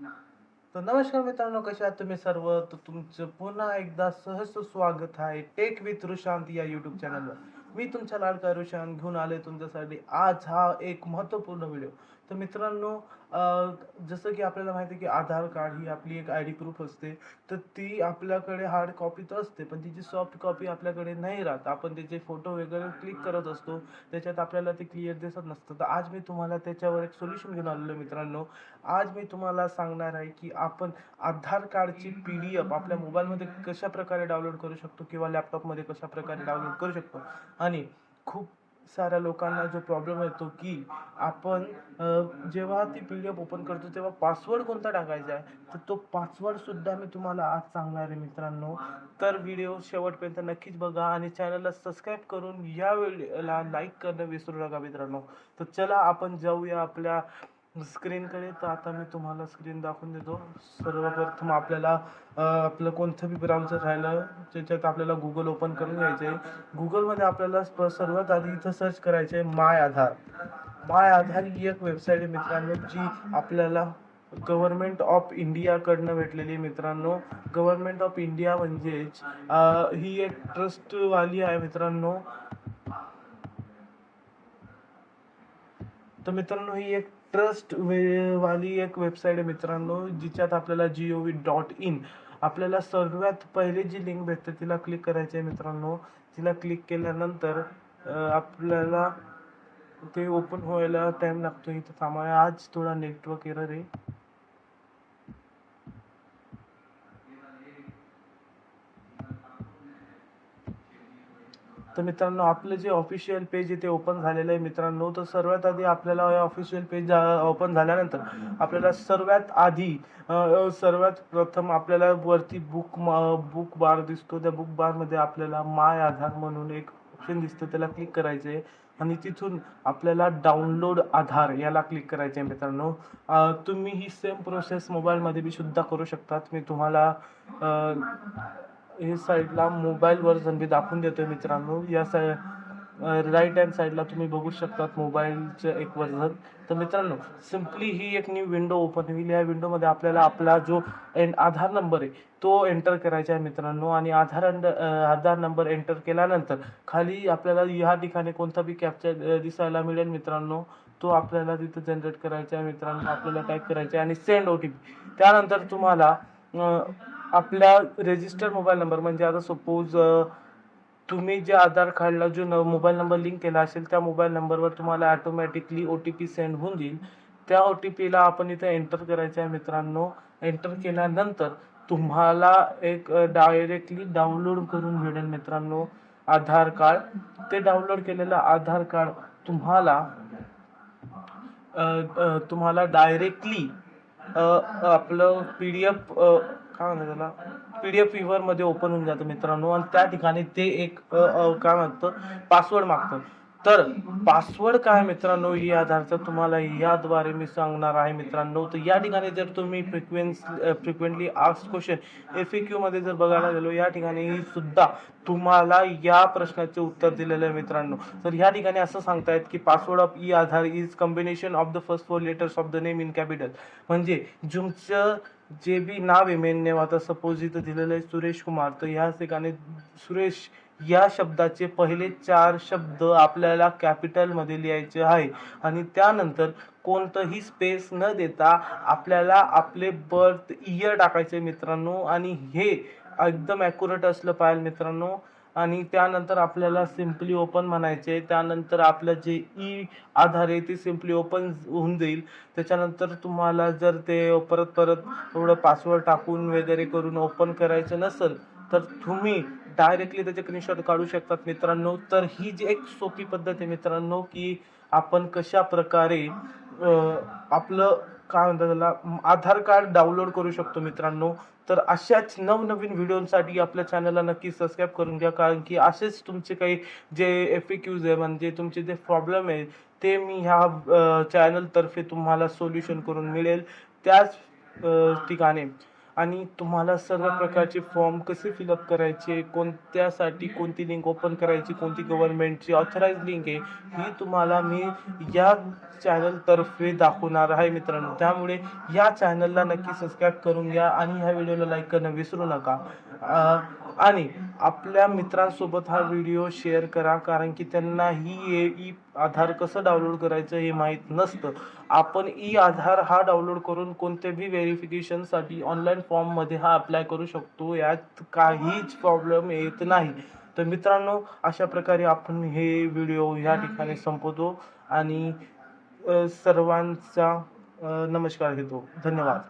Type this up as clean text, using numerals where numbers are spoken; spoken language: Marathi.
तर नमस्कार मित्रांनो, कशा आहात तुम्ही सर्व? तर तुमचं पुन्हा एकदा सहर्ष स्वागत आहे टेक विथ रुशांत या यूट्यूब चॅनलवर. मी तुमचा लाडका रुशांत घेऊन आलोय तुमच्यासाठी आज हा एक महत्त्वपूर्ण व्हिडिओ. तर मित्रांनो, जसं की आपल्याला माहिती आहे की आधार कार्ड ही आपली एक आय डी प्रूफ असते. तर ती आपल्याकडे हार्ड कॉपी तर असते, पण तिची सॉफ्ट कॉपी आपल्याकडे नाही राहत. आपण त्याचे फोटो वगैरे क्लिक करत असतो, त्याच्यात आपल्याला ते क्लिअर दिसत नसतं. तर आज मी तुम्हाला त्याच्यावर एक सोल्युशन घेऊन आलेलो मित्रांनो. आज मी तुम्हाला सांगणार आहे की आपण आधार कार्डची PDF आपल्या मोबाईलमध्ये कशाप्रकारे डाउनलोड करू शकतो किंवा लॅपटॉपमध्ये कशाप्रकारे डाउनलोड करू शकतो. आणि खूप साऱ्या लोकांना जो प्रॉब्लेम येतो की आपण जेव्हा ती PDF ओपन करतो तेव्हा पासवर्ड कोणता टाकायचा आहे, तर तो पासवर्डसुद्धा मी तुम्हाला आज सांगणार आहे मित्रांनो. तर व्हिडिओ शेवटपर्यंत नक्कीच बघा आणि चॅनलला सबस्क्राईब करून या व्हिडिओला लाईक करणं विसरू नका मित्रांनो. तर चला आपण जाऊया आपल्या स्क्रीनकडे. तर आता मी तुम्हाला स्क्रीन दाखवून देतो. सर्वप्रथम आपल्याला आपलं कोणतं बी ब्राउझर राहिलं त्याच्यात आपल्याला Google ओपन करून घ्यायचं आहे. Googleमध्ये आपल्याला सर्वात आधी इथं सर्च करायचं आहे माय आधार. माय आधार ही एक वेबसाईट आहे मित्रांनो, जी आपल्याला गव्हर्नमेंट ऑफ इंडियाकडनं भेटलेली आहे मित्रांनो. गव्हर्नमेंट ऑफ इंडिया म्हणजेच ही एक ट्रस्टवाली आहे मित्रांनो. तर मित्रांनो, ही एक वाली एक वेबसाईट आहे मित्रांनो, जिच्यात आपल्याला gov.in आपल्याला सर्वात पहिले जी लिंक भेटते तिला क्लिक करायची आहे मित्रांनो. तिला क्लिक केल्यानंतर आपल्याला ते ओपन व्हायला टाइम लागतो. इथं थांबा, आज थोडा नेटवर्क एरर आहे. तर मित्रांनो, आपलं जे ऑफिशियल पेज आहे ते ओपन झालेलं आहे मित्रांनो. तर सर्वात आधी आपल्याला ऑफिशियल पेज ओपन झाल्यानंतर आपल्याला सर्वात आधी सर्वात प्रथम आपल्याला वरती बुक बार दिसतो. त्या बुक बारमध्ये आपल्याला माय आधार म्हणून एक ऑप्शन दिसतं, त्याला क्लिक करायचं आहे आणि तिथून आपल्याला डाउनलोड आधार याला क्लिक करायचं आहे मित्रांनो. तुम्ही ही सेम प्रोसेस मोबाईलमध्ये बी सुद्धा करू शकतात. मी तुम्हाला हे साईडला मोबाईल व्हर्जन मी दाखवून देतोय मित्रांनो. या राईट हँड साईडला तुम्ही बघू शकतात मोबाईलचं एक व्हर्जन. तर मित्रांनो, सिम्पली ही एक न्यू विंडो ओपन होईल. या विंडोमध्ये आपल्याला आपला जो आधार नंबर आहे तो एंटर करायचा आहे मित्रांनो. आणि आधार नंबर एंटर केल्यानंतर खाली आपल्याला ह्या ठिकाणी कोणता बी कॅप्चर दिसायला मिळेल मित्रांनो. तो आपल्याला तिथं जनरेट करायचा आहे मित्रांनो. आपल्याला टाईप करायचा आहे आणि सेंड OTP. त्यानंतर तुम्हाला आपल्या रजिस्टर मोबाईल नंबर म्हणजे आता सपोज तुम्ही जे आधार कार्डला जो मोबाईल नंबर लिंक केला असेल त्या मोबाईल नंबरवर तुम्हाला ऑटोमॅटिकली OTP सेंड होऊन जाईल. त्या OTPला आपण इथं एंटर करायचं आहे मित्रांनो. एंटर केल्यानंतर तुम्हाला एक डायरेक्टली डाउनलोड करून भेटेल मित्रांनो आधार कार्ड. ते डाउनलोड केलेलं आधार कार्ड तुम्हाला डायरेक्टली आपलं PDF काय म्हणतात त्याला, PDF व्ह्यूवरमध्ये ओपन होऊन जातं मित्रांनो. आणि त्या ठिकाणी ते एक काय म्हणतं, पासवर्ड मागतं. तर पासवर्ड काय मित्रांनो, ही आधारचं तुम्हाला याद्वारे मी सांगणार आहे मित्रांनो. तर या ठिकाणी जर तुम्ही फ्रिक्वेंटली आस्क्ड क्वेश्चन FAQ मध्ये जर बघायला गेलो, या ठिकाणी सुद्धा तुम्हाला या प्रश्नाचे उत्तर दिलेलं आहे मित्रांनो. तर या ठिकाणी असं सांगतायत की password of Aadhaar is combination of the first 4 letters of the name in capital. म्हणजे तुमचं जे बी नाव आहे मेन नेम, आता सपोज इथं दिलेलं आहे सुरेश कुमार, तर ह्या ठिकाणी सुरेश या शब्दाचे पहिले 4 शब्द आपल्याला कॅपिटलमध्ये लिहायचे आहे. आणि त्यानंतर कोणतंही स्पेस न देता आपल्याला आपले बर्थ इयर टाकायचे मित्रांनो. आणि हे एकदम ॲक्युरेट असलं पाहिजे मित्रांनो. आणि त्यानंतर आपल्याला सिम्पली ओपन म्हणायचे. त्यानंतर आपलं जे आधार आहे ते सिम्पली ओपन होऊन जाईल. त्याच्यानंतर तुम्हाला जर ते परत एवढं पासवर्ड टाकून वगैरे करून ओपन करायचं नसेल, तर तुम्ही डायरेक्टली त्याचे स्क्रीनशॉट काढू शकतात मित्रांनो. तर ही जी एक सोपी पद्धत आहे मित्रांनो, की आपण कशाप्रकारे आपलं काय म्हणतात त्याला आधार कार्ड डाउनलोड करू शकतो मित्रांनो. तर अशाच नवनवीन व्हिडिओसाठी आपल्या चॅनलला नक्की सबस्क्राईब करून घ्या, कारण की असेच तुमचे काही जे FAQs आहे म्हणजे तुमचे जे प्रॉब्लेम आहे ते मी ह्या चॅनलतर्फे तुम्हाला सोल्युशन करून मिळेल. त्याच ठिकाणी आणि तुम्हाला सर्व प्रकारचे फॉर्म कसे फिलअप करायचे, कोणत्यासाठी कोणती लिंक ओपन करायची, कोणती गव्हर्नमेंटची ऑथराइज्ड लिंक आहे, ही तुम्हाला मी या चॅनलतर्फे दाखवणार आहे मित्रांनो. त्यामुळे या चॅनलला नक्की सबस्क्राईब करून घ्या आणि ह्या व्हिडिओला लाईक करणं विसरू नका. आणि आपल्या मित्रांसोबत हा व्हिडिओ शेअर करा, कारण की त्यांनाही ई आधार कसं डाउनलोड करायचं हे माहीत नसतं. आपण ई आधार हा डाउनलोड करून कोणत्याही व्हेरिफिकेशनसाठी ऑनलाईन फॉर्ममध्ये हा अप्लाय करू शकतो. यात काहीच प्रॉब्लेम येत नाही. तर मित्रांनो, अशा प्रकारे आपण हे व्हिडिओ ह्या ठिकाणी संपवतो आणि सर्वांचा नमस्कार घेतो. धन्यवाद.